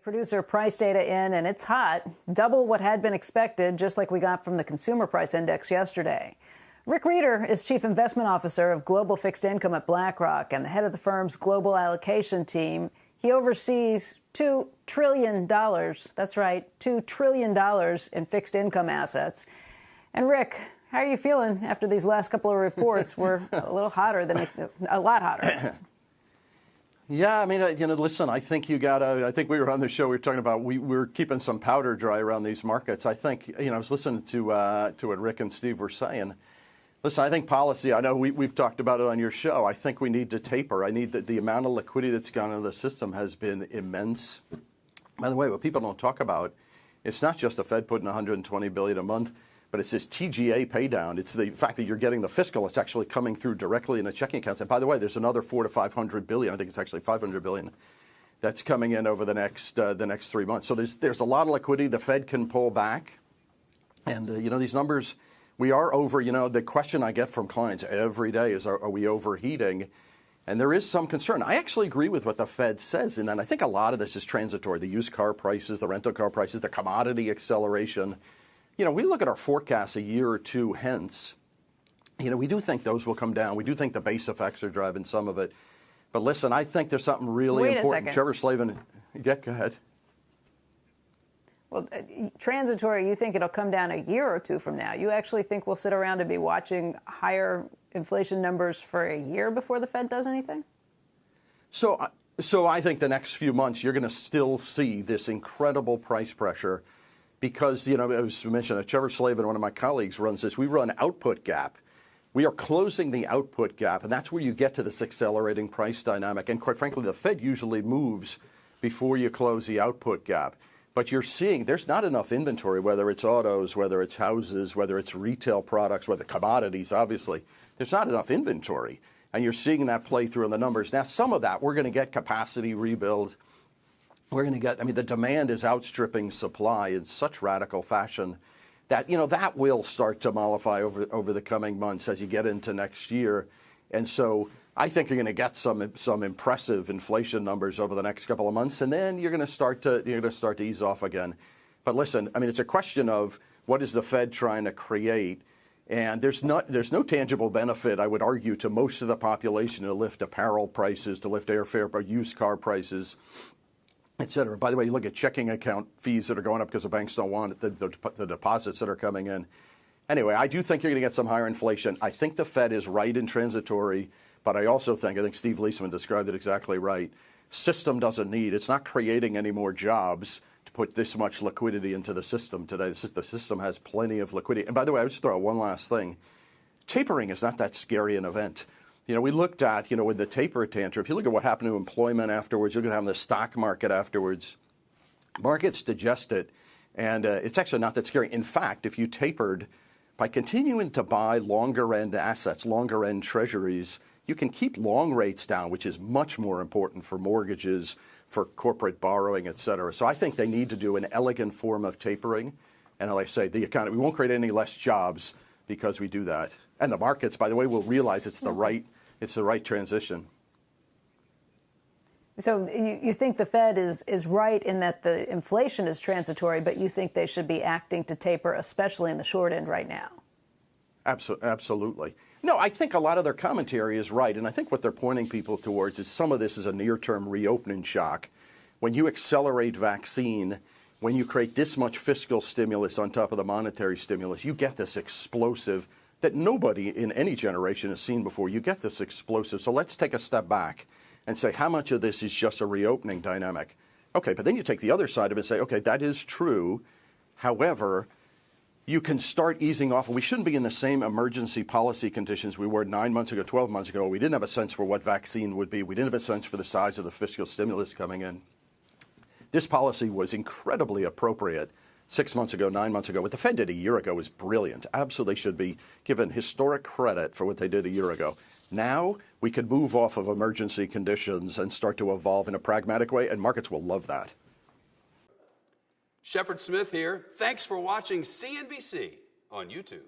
Producer price data in, and it's hot, double what had been expected, just like we got from the consumer price index yesterday. Rick Rieder is chief investment officer of global fixed income at BlackRock and the head of the firm's global allocation team. He oversees $2 trillion. That's right, $2 trillion in fixed income assets. And Rick, how are you feeling after these last couple of reports were a little hotter than a lot hotter? Yeah, I mean, listen, I think I think we were on the show, we were talking about, we're keeping some powder dry around these markets. I think, I was listening to what Rick and Steve were saying. Listen, I think policy, I know we've talked about it on your show. I think we need to taper. I need the amount of liquidity that's gone into the system has been immense. By the way, what people don't talk about, it's not just the Fed putting $120 billion a month, but it's this TGA pay down. It's the fact that you're getting the fiscal. It's actually coming through directly in the checking accounts. And by the way, there's another $400 to $500 billion. I think it's actually $500 billion that's coming in over the next 3 months. So there's a lot of liquidity. The Fed can pull back. And, these numbers, we are over. The question I get from clients every day is, are we overheating? And there is some concern. I actually agree with what the Fed says. And I think a lot of this is transitory. The used car prices, the rental car prices, the commodity acceleration. We look at our forecasts a year or two hence. We do think those will come down. We do think the base effects are driving some of it. But listen, I think there's something really important. Trevor Slavin, go ahead. Well, transitory, you think it'll come down a year or two from now. You actually think we'll sit around and be watching higher inflation numbers for a year before the Fed does anything? So I think the next few months you're going to still see this incredible price pressure. Because, as mentioned, Trevor Slavin, one of my colleagues, runs this. We run output gap. We are closing the output gap, and that's where you get to this accelerating price dynamic. And quite frankly, the Fed usually moves before you close the output gap. But you're seeing there's not enough inventory, whether it's autos, whether it's houses, whether it's retail products, whether commodities, obviously. There's not enough inventory. And you're seeing that play through in the numbers. Now, some of that, we're going to get capacity rebuild. We're going to get, the demand is outstripping supply in such radical fashion that, that will start to mollify over the coming months as you get into next year. And so I think you're going to get some impressive inflation numbers over the next couple of months, and then you're going to start to ease off again. But listen, it's a question of what is the Fed trying to create? And there's no tangible benefit, I would argue, to most of the population to lift apparel prices, to lift airfare or used car prices, et cetera. By the way, you look at checking account fees that are going up because the banks don't want it, the deposits that are coming in. Anyway, I do think you're going to get some higher inflation. I think the Fed is right in transitory, but I think Steve Leisman described it exactly right. System doesn't need, it's not creating any more jobs to put this much liquidity into the system today. The system has plenty of liquidity. And by the way, I would just throw out one last thing. Tapering is not that scary an event. We looked at, with the taper tantrum, if you look at what happened to employment afterwards, you're going to have the stock market afterwards. Markets digest it, and it's actually not that scary. In fact, if you tapered, by continuing to buy longer-end assets, longer-end treasuries, you can keep long rates down, which is much more important for mortgages, for corporate borrowing, et cetera. So I think they need to do an elegant form of tapering. And like I say, the economy, we won't create any less jobs because we do that. And the markets, by the way, will realize it's the right transition. So you think the Fed is right in that the inflation is transitory, but you think they should be acting to taper, especially in the short end right now? Absolutely. No, I think a lot of their commentary is right. And I think what they're pointing people towards is some of this is a near-term reopening shock. When you accelerate vaccine, when you create this much fiscal stimulus on top of the monetary stimulus, you get this explosive that nobody in any generation has seen before. You get this explosive. So let's take a step back and say how much of this is just a reopening dynamic. Okay, but then you take the other side of it and say, okay, that is true. However, you can start easing off. We shouldn't be in the same emergency policy conditions we were 9 months ago, 12 months ago. We didn't have a sense for what vaccine would be. We didn't have a sense for the size of the fiscal stimulus coming in. This policy was incredibly appropriate 6 months ago, 9 months ago. What the Fed did a year ago was brilliant. Absolutely should be given historic credit for what they did a year ago. Now we could move off of emergency conditions and start to evolve in a pragmatic way, and markets will love that. Shepard Smith here. Thanks for watching CNBC on YouTube.